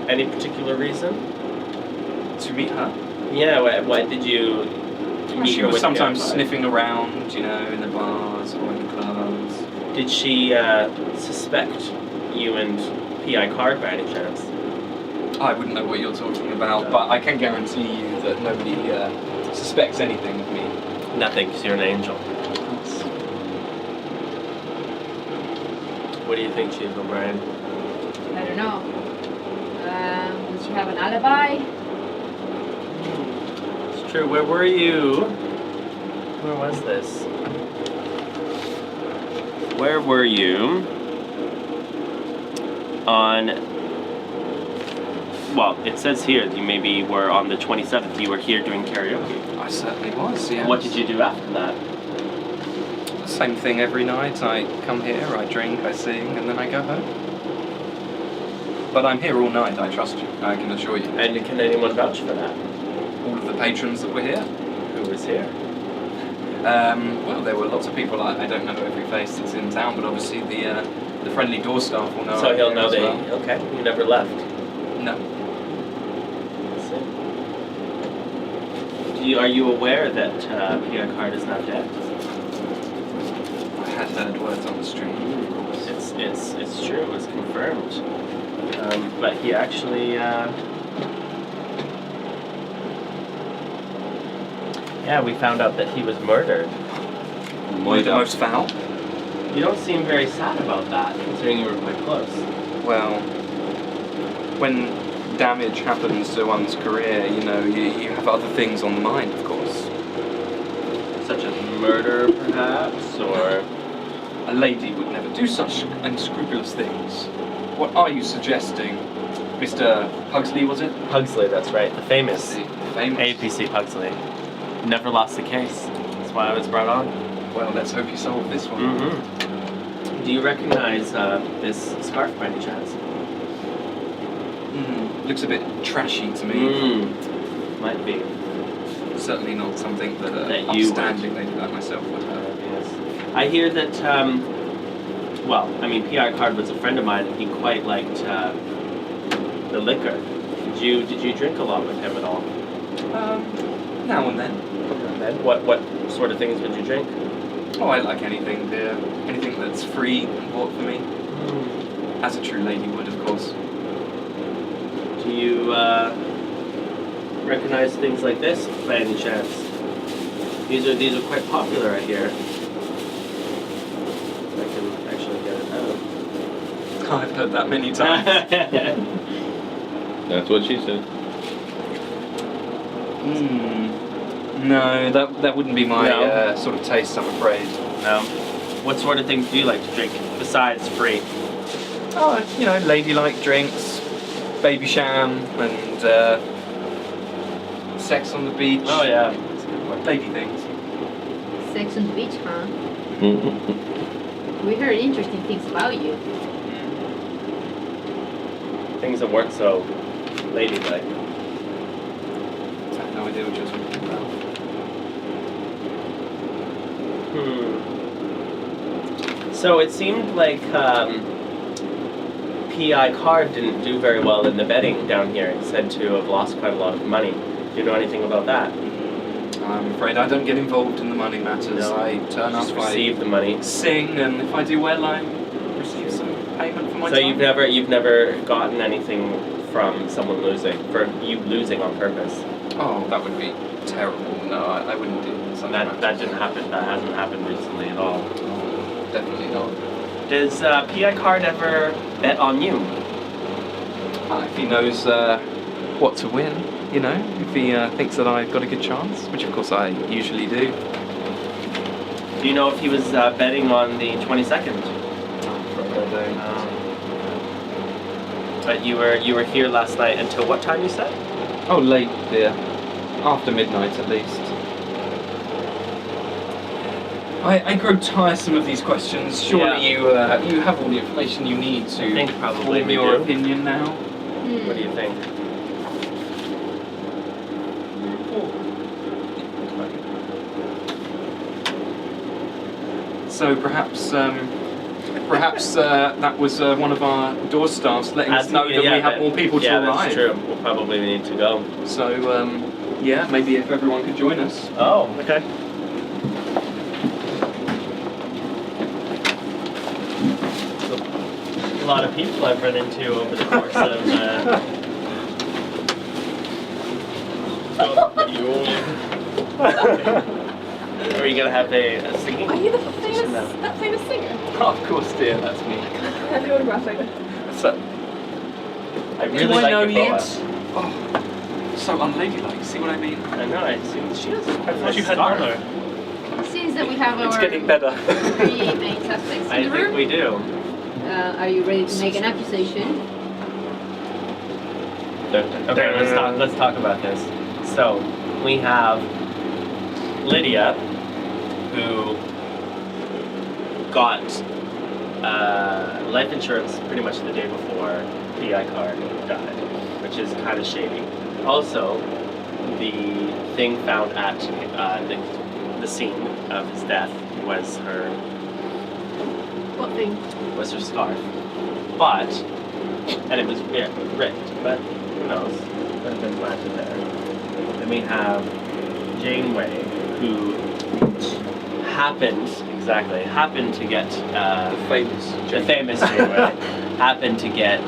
Any particular reason? To meet her? Yeah, why did you meet She her was with sometimes her? sniffing around, you know, in the bars or in the clubs. Did she suspect you and PI card by any chance? I wouldn't know what you're talking about, but I can guarantee you that nobody suspects anything of me. Nothing, because you're an angel. What do you think, Chief O'Brien? I don't know. Does she have an alibi? It's true. Where were you? Where was this? Where were you on... Well, it says here that you maybe were on the 27th. You were here doing karaoke. I certainly was, yes. What did you do after that? Same thing every night. I come here, I drink, I sing, and then I go home. But I'm here all night, I trust you, I can assure you. And can anyone vouch for that? All of the patrons that were here. Who was here? Well, there were lots of people. I don't know every face that's in town, but obviously the friendly door staff will know. So he'll know as that. well. Okay, you never left. No. Are you aware that PI Card is not dead? I had heard words on the street. It's true. It's confirmed. But he actually. Yeah, we found out that he was murdered. The most foul? You don't seem very sad about that, considering you were quite close. Well, when damage happens to one's career, you know, you have other things on the mind, of course. Such as murder, perhaps, or... A lady would never do such unscrupulous things. What are you suggesting? Mr. Pugsley, was it? Pugsley, that's right. The famous A.P.C. Pugsley. Never lost a case. That's why I was brought on. Well, let's hope you solve this one. Mm-hmm. Do you recognize this scarf by any chance? Looks a bit trashy to me. Might be. Certainly not something that you upstanding lady like myself would have. Yes. I hear that, well, I mean, PI Card was a friend of mine and he quite liked the liquor. Did you drink a lot with him at all? Now and then. What sort of things would you drink? Oh, I like anything, beer. Anything that's free and bought for me. As a true lady would, of course. Do you recognize things like this by any chance? These are quite popular, I hear. I can actually get it out. I've heard that many times. That's what she said. No, that wouldn't be my sort of taste, I'm afraid. No. What sort of things do you like to drink besides free? Oh, you know, ladylike drinks, baby sham, and sex on the beach. Oh yeah. Lady things. Sex on the beach, huh? We heard interesting things about you. Things that weren't so ladylike. I have no idea what you're talking about. So it seemed like PI Card didn't do very well in the betting down here. It's said to have lost quite a lot of money. Do you know anything about that? I'm afraid I don't get involved in the money matters. No. I turn up, receive the money, sing, and if I do well, I receive some payment for my so time. you've never gotten anything from someone losing, for you losing on purpose? Oh, that would be terrible. No, I wouldn't do something That didn't happen. That hasn't happened recently at all. Definitely not. Does PI Card ever bet on you? If he knows what to win, you know, if he thinks that I've got a good chance, which of course I usually do. Do you know if he was betting on the 22nd? But you were here last night until what time, you said? Oh, late, dear. After midnight, at least. I grow tiresome of these questions. Surely you have all the information you need to I think probably form we your do. opinion now. What do you think? So perhaps that was one of our door staffs letting us know that we have more people to arrive. Yeah, that's true. We'll probably need to go. So yeah, maybe if everyone could join us. Oh, okay. lot of people I've run into over the course of. Are you gonna have a singing? Are you that famous singer? Oh, of course, dear, that's me. I have your autograph over. So, I really do I like know your yet? photo. Oh, so unladylike. See what I mean? I know. I see. She has quite a thought nice you had scarf. armor. Seems that we have It's our getting better. 3 main suspects I in the think room. we do. Are you ready to make an accusation? Okay, let's talk about this. So we have Lydia, who got life insurance pretty much the day before PI card died, which is kind of shady. Also, the thing found at the scene of his death was her What thing? scarf, and it was ripped, but who knows? Could have been planted there. Then we have Janeway, who happened to get The famous Janeway happened to get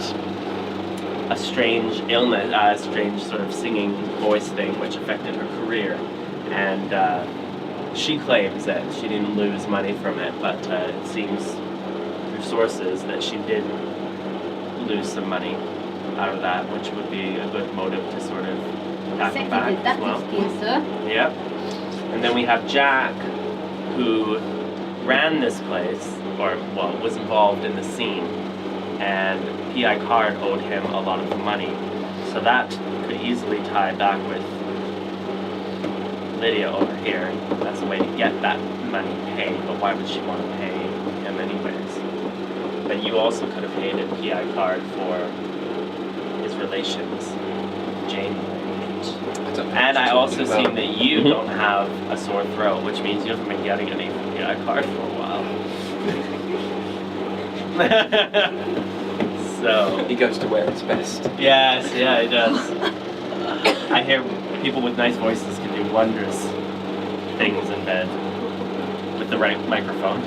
a strange illness, a strange sort of singing voice thing, which affected her career, and she claims that she didn't lose money from it, but it seems through sources that she did lose some money out of that, which would be a good motive to sort of pack it back as well. Skills, sir. Yep. And then we have Jack, who ran this place, or well, was involved in the scene, and PI Card owed him a lot of the money. So that could easily tie back with Lydia over here. That's a way to get that money paid, but why would she want to pay him anyways? But you also could have hated PI Card for his relations with Jane. And I also seen that you don't have a sore throat, which means you haven't been getting any PI Card for a while. So He goes to where it's best. yes, yeah, it does. I hear people with nice voices can do wondrous things in bed with the right microphone.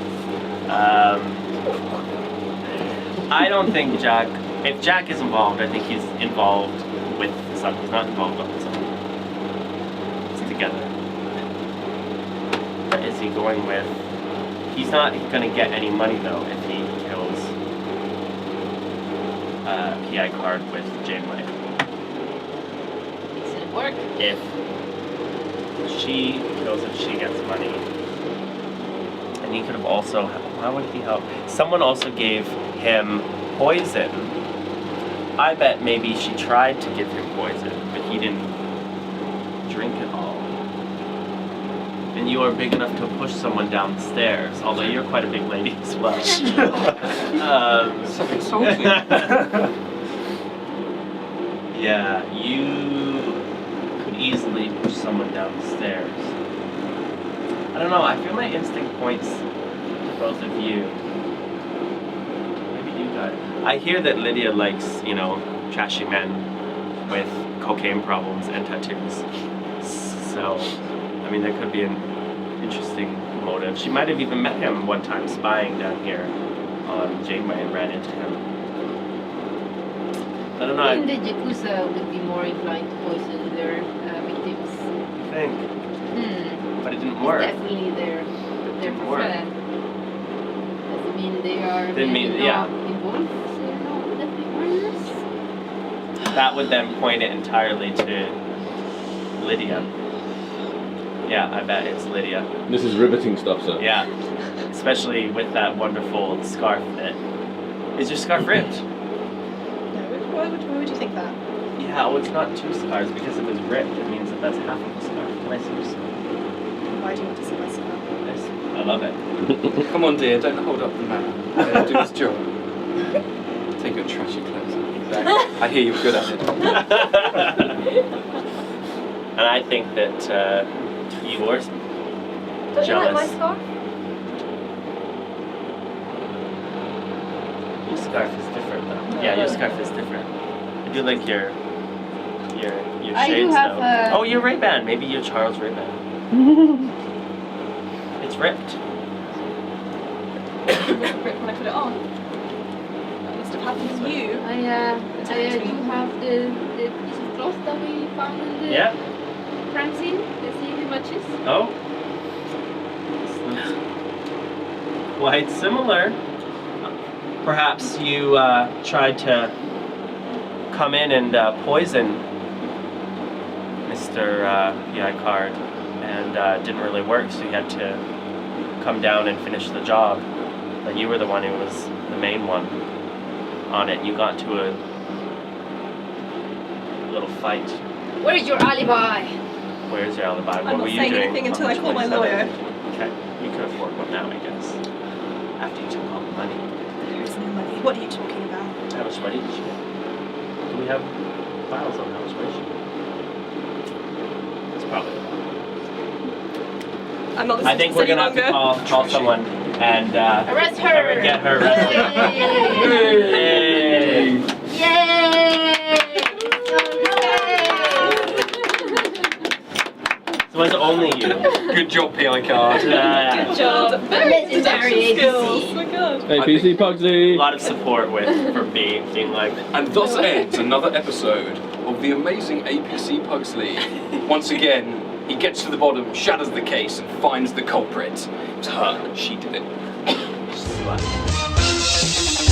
I don't think Jack. If Jack is involved, I think he's involved with the son. He's not involved on his own. It's together. But is he going with? He's not going to get any money though if he kills PI Card with Janeway. Does it work? If she kills him, she gets money. And he could have also, how would he help? Someone also gave him poison. I bet maybe she tried to give him poison, but he didn't drink it all. And you are big enough to push someone down the stairs, although you're quite a big lady as well. So insulting. Yeah, you could easily push someone down the stairs. I don't know, I feel my instinct points to both of you. Maybe you guys. I hear that Lydia likes, trashy men with cocaine problems and tattoos. So, I mean, there could be an interesting motive. She might have even met him one time spying down here on Janeway and ran into him. I don't know. I think the Yakuza would be more inclined to poison their victims. I think. But it didn't work. It's definitely their didn't work. preferred. Doesn't mean they are Didn't mean- maybe yeah. not involved. So they're not definitely murderers. That would then point it entirely to Lydia. Yeah, I bet it's Lydia. This is riveting stuff, sir. Yeah, especially with that wonderful scarf that... Is your scarf ripped? No, why would you think that? Yeah, well, it's not two scarves because it was ripped. It means that that's half of the scarf. Can I see your scarf? Why do you want to see my scarf? I love it. Come on, dear, don't hold up the man. Let him do his job. Take your trashy clothes off. Exactly. I hear you're good at it. And I think that you were Don't you like jealous. my scarf? Your scarf is different though. Yeah, your scarf is different. I do like your I do shades have though. a- Oh, your Ray-Ban. Maybe you're Charles Ray-Ban. It's ripped. It looked ripped when I put it on. That must have happened to you. I do have the piece of cloth that we found in the Yeah. crime scene. The CB matches. Oh. Quite similar. Perhaps you tried to come in and poison Mr. Card, and didn't really work, so you had to come down and finish the job. But you were the one who was the main one on it. You got into a little fight. Where's your alibi? Where's your alibi? I'm What not were you saying doing? anything until on I the call my 27th? lawyer. Okay, you can afford one now, I guess. After you took all the money. There is no money. What are you talking about? How much money did she get? Do we have files on how much money she got? It's probably a lot. I'm not I listening think to we're this any gonna have to longer. call someone and Arrest her! get her arrested. Yay! So it's only you. Good job, PI card. Good job. Legendary skills. A.P.C. Oh my god. A.P.C. A Pugsley. lot of support from being like, And thus ends another episode of the amazing A.P.C. Pugsley. Once again, he gets to the bottom, shatters the case, and finds the culprit. It's her. She did it. slut.